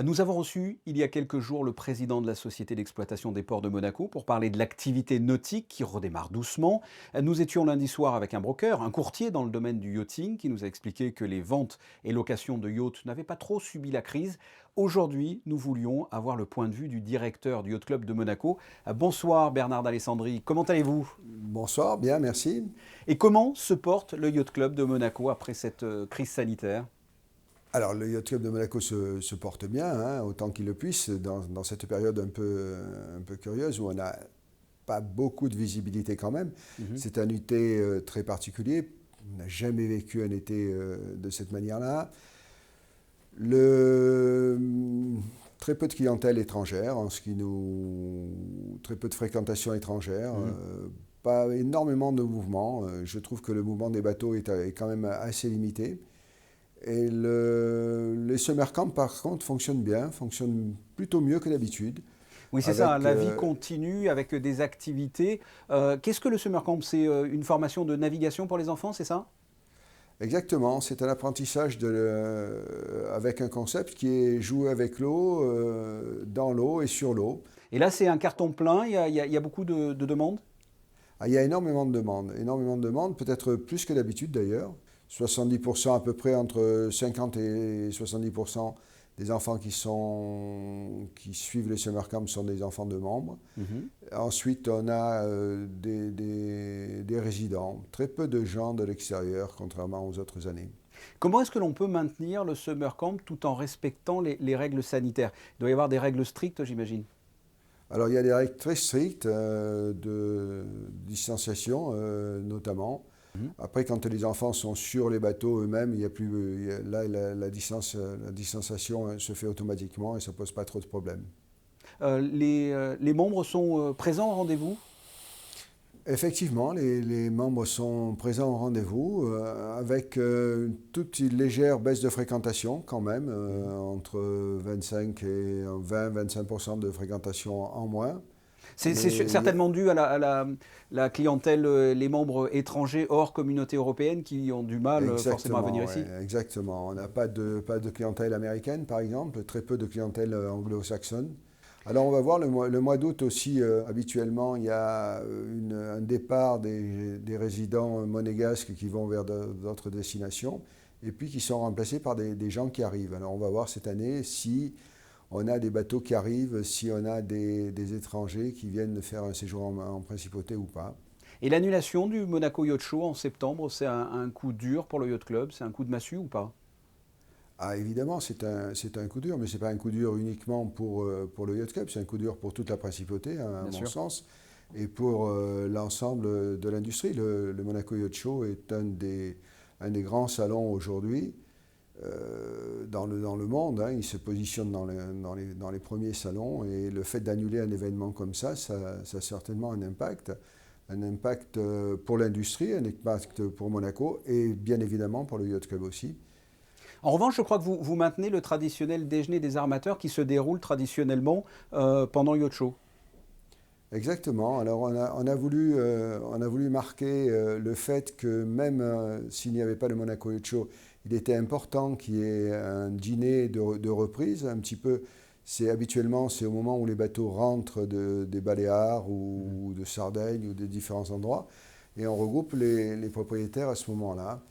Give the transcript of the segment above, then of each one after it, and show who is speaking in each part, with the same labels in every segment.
Speaker 1: Nous avons reçu il y a quelques jours le président de la Société d'exploitation des ports de Monaco pour parler de l'activité nautique qui redémarre doucement. Nous étions lundi soir avec un broker, un courtier dans le domaine du yachting qui nous a expliqué que les ventes et locations de yachts n'avaient pas trop subi la crise. Aujourd'hui, nous voulions avoir le point de vue du directeur du Yacht Club de Monaco. Bonsoir Bernard d'Alessandri, comment allez-vous?
Speaker 2: Bonsoir, bien, merci.
Speaker 1: Et comment se porte le Yacht Club de Monaco après cette crise sanitaire?
Speaker 2: Alors, le Yacht Club de Monaco se porte bien, hein, autant qu'il le puisse, dans cette période un peu curieuse où on n'a pas beaucoup de visibilité quand même.
Speaker 1: Mhm.
Speaker 2: C'est un été très particulier. On n'a jamais vécu un été de cette manière-là. Très peu de clientèle étrangère, très peu de fréquentation étrangère, pas énormément de mouvement. Je trouve que le mouvement des bateaux est quand même assez limité. Et les summer camps, par contre, fonctionnent plutôt mieux que d'habitude.
Speaker 1: Oui, c'est ça,
Speaker 2: Avec,
Speaker 1: la vie continue avec des activités. Qu'est-ce que le summer camp? C'est une formation de navigation pour les enfants, c'est ça?
Speaker 2: Exactement, c'est un apprentissage avec un concept qui est jouer avec l'eau, dans l'eau et sur l'eau.
Speaker 1: Et là, c'est un carton plein, il y a beaucoup de demandes?
Speaker 2: Ah, il y a énormément de demandes, peut-être plus que d'habitude d'ailleurs. 70% à peu près, entre 50 et 70% des enfants qui suivent les summer camps sont des enfants de membres.
Speaker 1: Mhm.
Speaker 2: Ensuite, on a des résidents, très peu de gens de l'extérieur, contrairement aux autres années.
Speaker 1: Comment est-ce que l'on peut maintenir le summer camp tout en respectant les règles sanitaires? Il doit y avoir des règles strictes, j'imagine.
Speaker 2: Alors, il y a des règles très strictes de distanciation, notamment.
Speaker 1: Mhm.
Speaker 2: Après, quand les enfants sont sur les bateaux eux-mêmes, là, la distanciation se fait automatiquement et ça ne pose pas trop de problèmes.
Speaker 1: Les membres sont présents au rendez-vous?
Speaker 2: Effectivement, les membres sont présents au rendez-vous avec une toute légère baisse de fréquentation quand même, entre 25 et 20-25% de fréquentation en moins.
Speaker 1: C'est
Speaker 2: Mais
Speaker 1: certainement dû à la clientèle, les membres étrangers hors communauté européenne qui ont du mal forcément à venir
Speaker 2: exactement,
Speaker 1: ici.
Speaker 2: ouais, exactement. On n'a pas de clientèle américaine, par exemple, très peu de clientèle anglo-saxonne. Alors on va voir le mois d'août aussi, habituellement, il y a un départ des résidents monégasques qui vont vers d'autres destinations et puis qui sont remplacés par des gens qui arrivent. Alors on va voir cette année si on a des bateaux qui arrivent, si on a des étrangers qui viennent faire un séjour en principauté ou pas.
Speaker 1: Et l'annulation du Monaco Yacht Show en septembre, c'est un coup dur pour le Yacht Club, c'est un coup de massue ou pas?
Speaker 2: Ah, évidemment, c'est un coup dur, mais ce n'est pas un coup dur uniquement pour le Yacht Club, c'est un coup dur pour toute la principauté, à
Speaker 1: Bien
Speaker 2: mon
Speaker 1: sûr.
Speaker 2: sens, et pour l'ensemble de l'industrie. Le Monaco Yacht Show est un des grands salons aujourd'hui dans le monde, hein. Il se positionne dans les premiers salons, et le fait d'annuler un événement comme ça a certainement un impact. Un impact pour l'industrie, un impact pour Monaco, et bien évidemment pour le Yacht Club aussi.
Speaker 1: En revanche, je crois que vous maintenez le traditionnel déjeuner des armateurs qui se déroule traditionnellement pendant le Yacht Show.
Speaker 2: Exactement. Alors on a voulu marquer le fait que même s'il n'y avait pas le Monaco Yacht Show, il était important qu'il y ait un dîner de reprise. Un petit peu, habituellement c'est au moment où les bateaux rentrent des Baléares ou de Sardaigne ou des différents endroits, et on regroupe les propriétaires à ce moment-là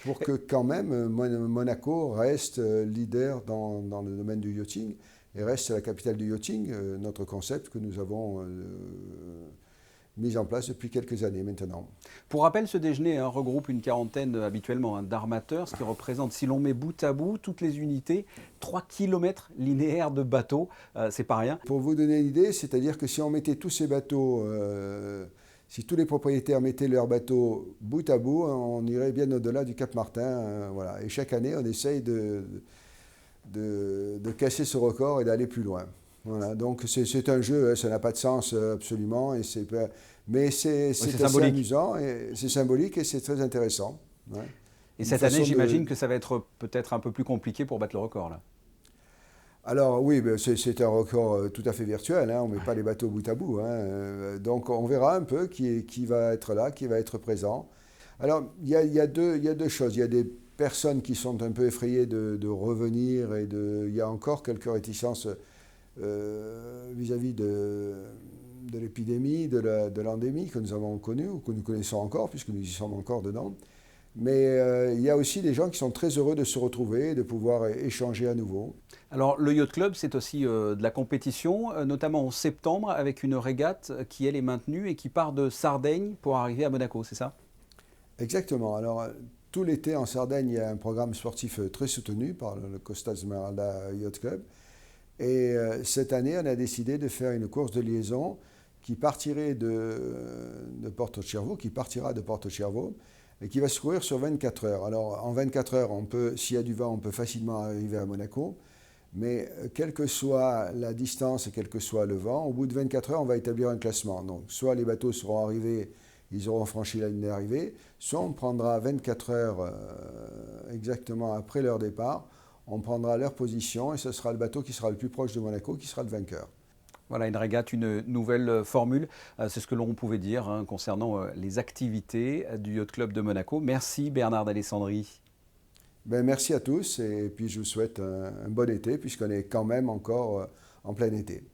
Speaker 2: pour que quand même Monaco reste leader dans le domaine du yachting et reste la capitale du yachting, notre concept que nous avons mis en place depuis quelques années maintenant.
Speaker 1: Pour rappel, ce déjeuner regroupe une quarantaine habituellement d'armateurs, ce qui représente, si l'on met bout à bout toutes les unités, 3 km linéaires de bateaux. C'est pas rien.
Speaker 2: Pour vous donner une idée, c'est-à-dire que si on mettait tous ces bateaux, si tous les propriétaires mettaient leurs bateaux bout à bout, on irait bien au-delà du Cap Martin. Voilà. Et chaque année, on essaye de casser ce record et d'aller plus loin. Voilà, donc c'est un jeu, hein, ça n'a pas de sens absolument, mais c'est
Speaker 1: Oui, c'est
Speaker 2: assez
Speaker 1: symbolique.
Speaker 2: amusant, et c'est symbolique et c'est très intéressant. Ouais.
Speaker 1: Et
Speaker 2: Une
Speaker 1: cette année,
Speaker 2: façon
Speaker 1: j'imagine
Speaker 2: de...
Speaker 1: que ça va être peut-être un peu plus compliqué pour battre le record là.
Speaker 2: Alors oui, ben, c'est un record tout à fait virtuel, hein, on ne met pas les bateaux bout à bout, hein, donc on verra un peu qui va être là, qui va être présent. Alors il y a deux choses, il y a personnes qui sont un peu effrayées de revenir il y a encore quelques réticences vis-à-vis de l'épidémie, de l'endémie que nous avons connue ou que nous connaissons encore, puisque nous y sommes encore dedans. Mais il y a aussi des gens qui sont très heureux de se retrouver, de pouvoir échanger à nouveau.
Speaker 1: Alors, le Yacht Club, c'est aussi de la compétition, notamment en septembre, avec une régate qui, elle, est maintenue et qui part de Sardaigne pour arriver à Monaco, c'est ça?
Speaker 2: Exactement. Alors, tout l'été en Sardaigne, il y a un programme sportif très soutenu par le Costa Smeralda Yacht Club. Et cette année, on a décidé de faire une course de liaison qui partirait de Porto Cervo, qui partira de Porto Cervo, et qui va se courir sur 24 heures. Alors, en 24 heures, s'il y a du vent, on peut facilement arriver à Monaco. Mais quelle que soit la distance et quel que soit le vent, au bout de 24 heures, on va établir un classement. Donc, soit les bateaux seront arrivés, ils auront franchi la ligne d'arrivée, soit on prendra 24 heures exactement après leur départ, on prendra leur position et ce sera le bateau qui sera le plus proche de Monaco qui sera le vainqueur.
Speaker 1: Voilà, une régate, une nouvelle formule. C'est ce que l'on pouvait dire concernant les activités du Yacht Club de Monaco. Merci Bernard d'Alessandri.
Speaker 2: Ben, merci à tous et puis je vous souhaite un bon été puisqu'on est quand même encore en plein été.